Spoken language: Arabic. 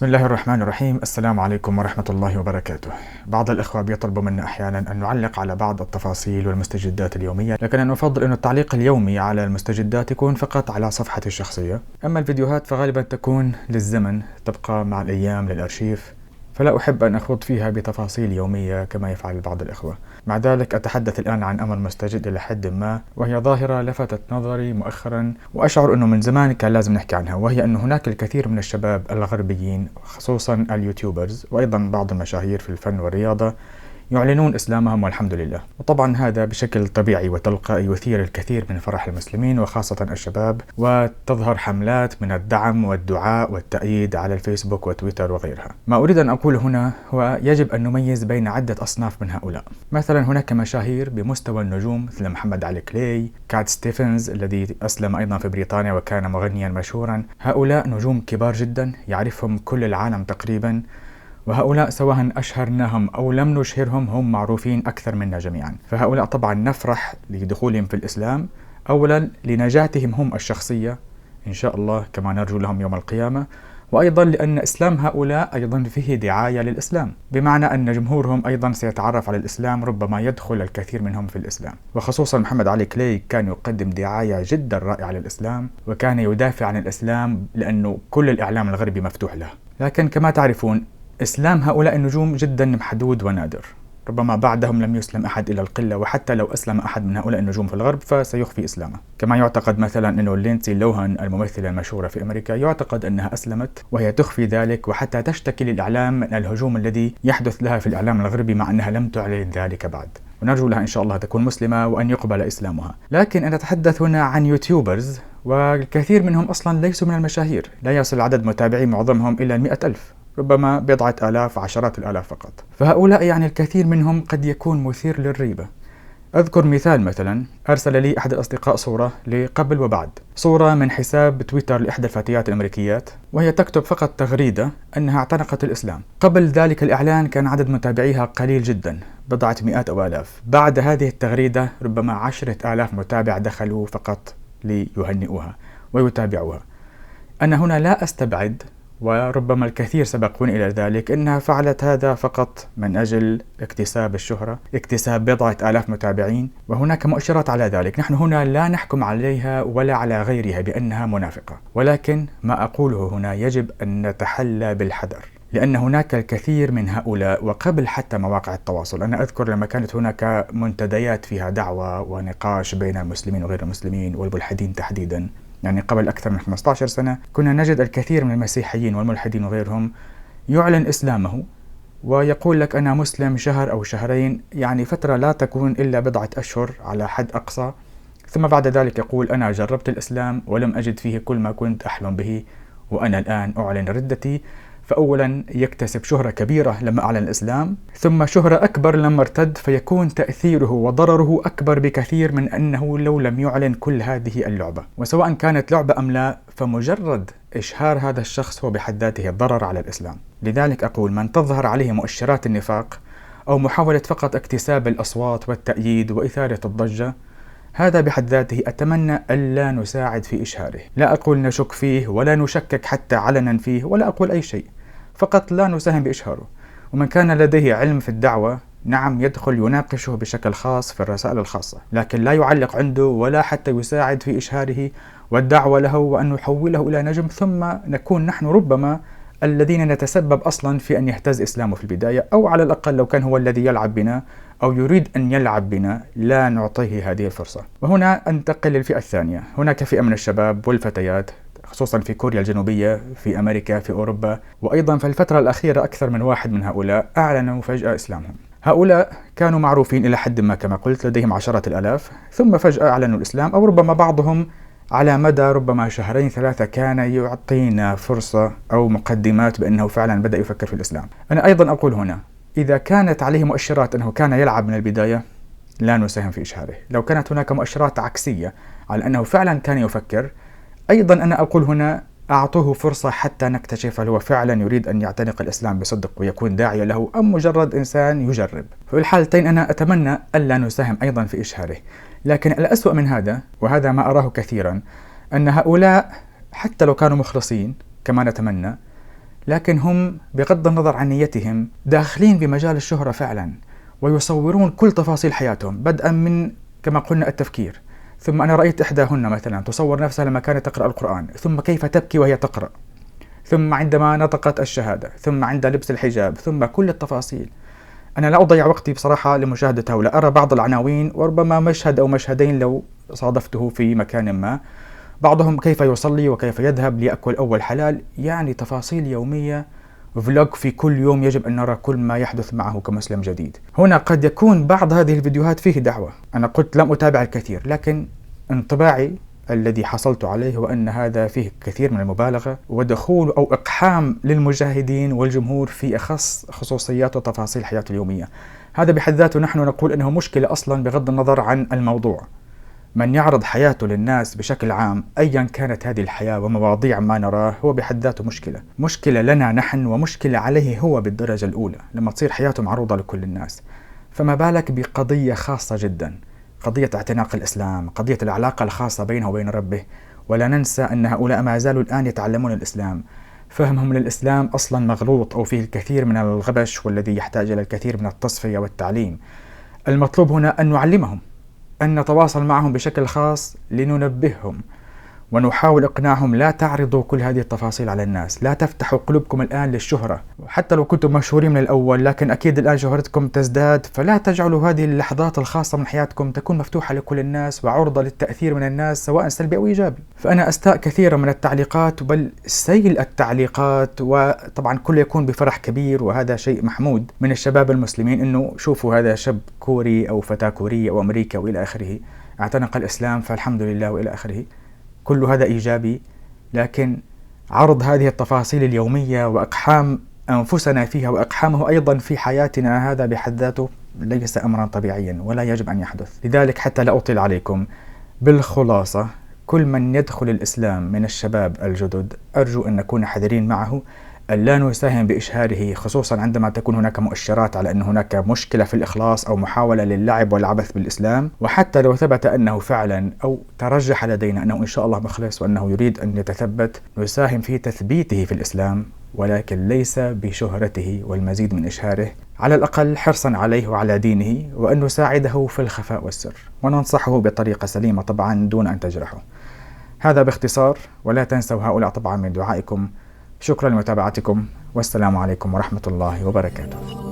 بسم الله الرحمن الرحيم. السلام عليكم ورحمة الله وبركاته. بعض الإخوة بيطلبوا منا أحيانا أن نعلق على بعض التفاصيل والمستجدات اليومية، لكن أنا أفضل أن التعليق اليومي على المستجدات يكون فقط على صفحتي الشخصية. أما الفيديوهات فغالبا تكون للزمن، تبقى مع الأيام للأرشيف، فلا أحب أن أخوض فيها بتفاصيل يومية كما يفعل بعض الإخوة. مع ذلك أتحدث الآن عن أمر مستجد إلى حد ما، وهي ظاهرة لفتت نظري مؤخرا وأشعر أنه من زمان كان لازم نحكي عنها، وهي أن هناك الكثير من الشباب الغربيين خصوصا اليوتيوبرز وأيضا بعض المشاهير في الفن والرياضة يعلنون إسلامهم والحمد لله. وطبعا هذا بشكل طبيعي وتلقائي يثير الكثير من فرح المسلمين وخاصة الشباب، وتظهر حملات من الدعم والدعاء والتأييد على الفيسبوك وتويتر وغيرها. ما أريد أن أقول هنا هو يجب أن نميز بين عدة أصناف من هؤلاء. مثلا هناك مشاهير بمستوى النجوم مثل محمد علي كلاي، كات ستيفنز الذي أسلم أيضا في بريطانيا وكان مغنيا مشهورا. هؤلاء نجوم كبار جدا يعرفهم كل العالم تقريبا، وهؤلاء سواء أشهرناهم أو لم نشهرهم هم معروفين أكثر منا جميعا. فهؤلاء طبعا نفرح لدخولهم في الإسلام، أولا لنجاتهم هم الشخصية إن شاء الله كما نرجو لهم يوم القيامة، وأيضا لأن إسلام هؤلاء أيضا فيه دعاية للإسلام، بمعنى أن جمهورهم أيضا سيتعرف على الإسلام، ربما يدخل الكثير منهم في الإسلام. وخصوصا محمد علي كلاي كان يقدم دعاية جدا رائعة للإسلام، وكان يدافع عن الإسلام لأنه كل الإعلام الغربي مفتوح له. لكن كما تعرفون إسلام هؤلاء النجوم جدا محدود ونادر، ربما بعدهم لم يسلم أحد إلى القلة، وحتى لو أسلم أحد من هؤلاء النجوم في الغرب فسيخفي إسلامه. كما يعتقد مثلا أنه لينسي لوهان الممثلة المشهورة في أمريكا يعتقد أنها أسلمت وهي تخفي ذلك، وحتى تشتكي للإعلام من الهجوم الذي يحدث لها في الإعلام الغربي مع أنها لم تعلن ذلك بعد، ونرجو لها إن شاء الله تكون مسلمة وأن يقبل إسلامها. لكن أنا أتحدث هنا عن يوتيوبرز، والكثير منهم أصلا ليسوا من المشاهير، لا يصل عدد متابعي معظمهم إلى 100,000، ربما بضعة آلاف عشرات الآلاف فقط. فهؤلاء يعني الكثير منهم قد يكون مثير للريبة. أذكر مثال، مثلا أرسل لي أحد الأصدقاء صورة لقبل وبعد، صورة من حساب تويتر لإحدى الفتيات الأمريكيات، وهي تكتب فقط تغريدة أنها اعتنقت الإسلام. قبل ذلك الإعلان كان عدد متابعيها قليل جدا، بضعة مئات أو آلاف. بعد هذه التغريدة ربما 10,000 متابع دخلوا فقط ليهنئوها ويتابعوها. أنا هنا لا أستبعد، وربما الكثير سبقون إلى ذلك، أنها فعلت هذا فقط من أجل اكتساب الشهرة، اكتساب بضعة آلاف متابعين، وهناك مؤشرات على ذلك. نحن هنا لا نحكم عليها ولا على غيرها بأنها منافقة، ولكن ما أقوله هنا يجب أن نتحلى بالحذر، لأن هناك الكثير من هؤلاء. وقبل حتى مواقع التواصل، أنا أذكر لما كانت هناك منتديات فيها دعوة ونقاش بين المسلمين وغير المسلمين والملحدين تحديدا، يعني قبل أكثر من 15 سنة كنا نجد الكثير من المسيحيين والملحدين وغيرهم يعلن إسلامه ويقول لك أنا مسلم شهر أو شهرين، يعني فترة لا تكون إلا بضعة أشهر على حد أقصى، ثم بعد ذلك يقول أنا جربت الإسلام ولم أجد فيه كل ما كنت أحلم به وأنا الآن أعلن ردتي. فأولا يكتسب شهرة كبيرة لما أعلن الإسلام، ثم شهرة أكبر لما ارتد، فيكون تأثيره وضرره أكبر بكثير من أنه لو لم يعلن كل هذه اللعبة. وسواء كانت لعبة أم لا، فمجرد إشهار هذا الشخص هو بحد ذاته ضرر على الإسلام. لذلك أقول من تظهر عليه مؤشرات النفاق أو محاولة فقط اكتساب الأصوات والتأييد وإثارة الضجة، هذا بحد ذاته أتمنى ألا نساعد في إشهاره. لا أقول نشك فيه ولا نشكك حتى علنا فيه ولا أقول أي شيء، فقط لا نساهم بإشهاره. ومن كان لديه علم في الدعوة نعم يدخل يناقشه بشكل خاص في الرسائل الخاصة، لكن لا يعلق عنده ولا حتى يساعد في إشهاره والدعوة له وأن نحوله إلى نجم، ثم نكون نحن ربما الذين نتسبب أصلا في أن يهتز إسلامه في البداية، أو على الأقل لو كان هو الذي يلعب بنا أو يريد أن يلعب بنا لا نعطيه هذه الفرصة. وهنا أنتقل للفئة الثانية. هناك فئة من الشباب والفتيات خصوصا في كوريا الجنوبية، في أمريكا، في أوروبا، وأيضا في الفترة الأخيرة أكثر من واحد من هؤلاء أعلنوا فجأة إسلامهم. هؤلاء كانوا معروفين إلى حد ما كما قلت، لديهم عشرات الآلاف، ثم فجأة أعلنوا الإسلام، أو ربما بعضهم على مدى ربما شهرين ثلاثة كان يعطينا فرصة أو مقدمات بأنه فعلا بدأ يفكر في الإسلام. أنا أيضا أقول هنا إذا كانت عليه مؤشرات أنه كان يلعب من البداية لا نساهم في إشهاره. لو كانت هناك مؤشرات عكسية على أنه فعلا كان يفكر، أيضا أنا أقول هنا أعطوه فرصة حتى نكتشف هل هو فعلا يريد أن يعتنق الإسلام بصدق ويكون داعية له أم مجرد إنسان يجرب. في الحالتين أنا أتمنى ألا نساهم أيضا في إشهاره. لكن الأسوأ من هذا، وهذا ما أراه كثيرا، أن هؤلاء حتى لو كانوا مخلصين كما نتمنى لكن هم بغض النظر عن نيتهم داخلين بمجال الشهرة فعلا، ويصورون كل تفاصيل حياتهم، بدءا من كما قلنا التفكير. ثم أنا رأيت إحداهن مثلا تصور نفسها لما كانت تقرأ القرآن، ثم كيف تبكي وهي تقرأ، ثم عندما نطقت الشهادة، ثم عند لبس الحجاب، ثم كل التفاصيل. أنا لا أضيع وقتي بصراحة لمشاهدة هؤلاء، أرى بعض العناوين وربما مشهد أو مشهدين لو صادفته في مكان ما، بعضهم كيف يصلي وكيف يذهب ليأكل أول حلال، يعني تفاصيل يومية، فلوج في كل يوم، يجب أن نرى كل ما يحدث معه كمسلم جديد. هنا قد يكون بعض هذه الفيديوهات فيه دعوة، أنا قلت لم أتابع الكثير، لكن انطباعي الذي حصلت عليه هو أن هذا فيه كثير من المبالغة ودخول أو إقحام للمشاهدين والجمهور في أخص خصوصيات وتفاصيل حياته اليومية. هذا بحد ذاته نحن نقول أنه مشكلة أصلا بغض النظر عن الموضوع. من يعرض حياته للناس بشكل عام أيا كانت هذه الحياة ومواضيع ما نراه هو بحد ذاته مشكلة لنا نحن، ومشكلة عليه هو بالدرجة الأولى لما تصير حياته معروضة لكل الناس. فما بالك بقضية خاصة جدا، قضية اعتناق الإسلام، قضية العلاقة الخاصة بينه وبين ربه. ولا ننسى أن هؤلاء ما زالوا الآن يتعلمون الإسلام، فهمهم للإسلام أصلا مغلوط أو فيه الكثير من الغبش، والذي يحتاج إلى الكثير من التصفية والتعليم. المطلوب هنا أن نعلمهم، أن نتواصل معهم بشكل خاص لننبههم ونحاول إقناعهم لا تعرضوا كل هذه التفاصيل على الناس، لا تفتحوا قلوبكم الآن للشهرة، حتى لو كنتم مشهورين من الأول لكن أكيد الآن شهرتكم تزداد، فلا تجعلوا هذه اللحظات الخاصة من حياتكم تكون مفتوحة لكل الناس وعرضة للتأثير من الناس سواء سلبي أو إيجابي. فأنا أستاء كثيرا من التعليقات، بل سيل التعليقات، وطبعا كل يكون بفرح كبير وهذا شيء محمود من الشباب المسلمين، إنه شوفوا هذا شاب كوري أو فتاة كورية أو أمريكا وإلى آخره اعتنق الإسلام فالحمد لله وإلى آخره، كل هذا إيجابي. لكن عرض هذه التفاصيل اليومية وإقحام أنفسنا فيها وإقحامه أيضا في حياتنا، هذا بحد ذاته ليس أمرا طبيعيا ولا يجب أن يحدث. لذلك حتى لا أطيل عليكم، بالخلاصة كل من يدخل الإسلام من الشباب الجدد أرجو أن نكون حذرين معه، ألا نساهم بإشهاره، خصوصا عندما تكون هناك مؤشرات على أن هناك مشكلة في الإخلاص أو محاولة للعب والعبث بالإسلام. وحتى لو ثبت أنه فعلا أو ترجح لدينا أنه إن شاء الله مخلص وأنه يريد أن يتثبت، نساهم في تثبيته في الإسلام، ولكن ليس بشهرته والمزيد من إشهاره، على الأقل حرصا عليه وعلى دينه، وأن نساعده في الخفاء والسر وننصحه بطريقة سليمة طبعا دون أن تجرحه. هذا باختصار، ولا تنسوا هؤلاء طبعا من دعائكم. شكرا لمتابعتكم، والسلام عليكم ورحمة الله وبركاته.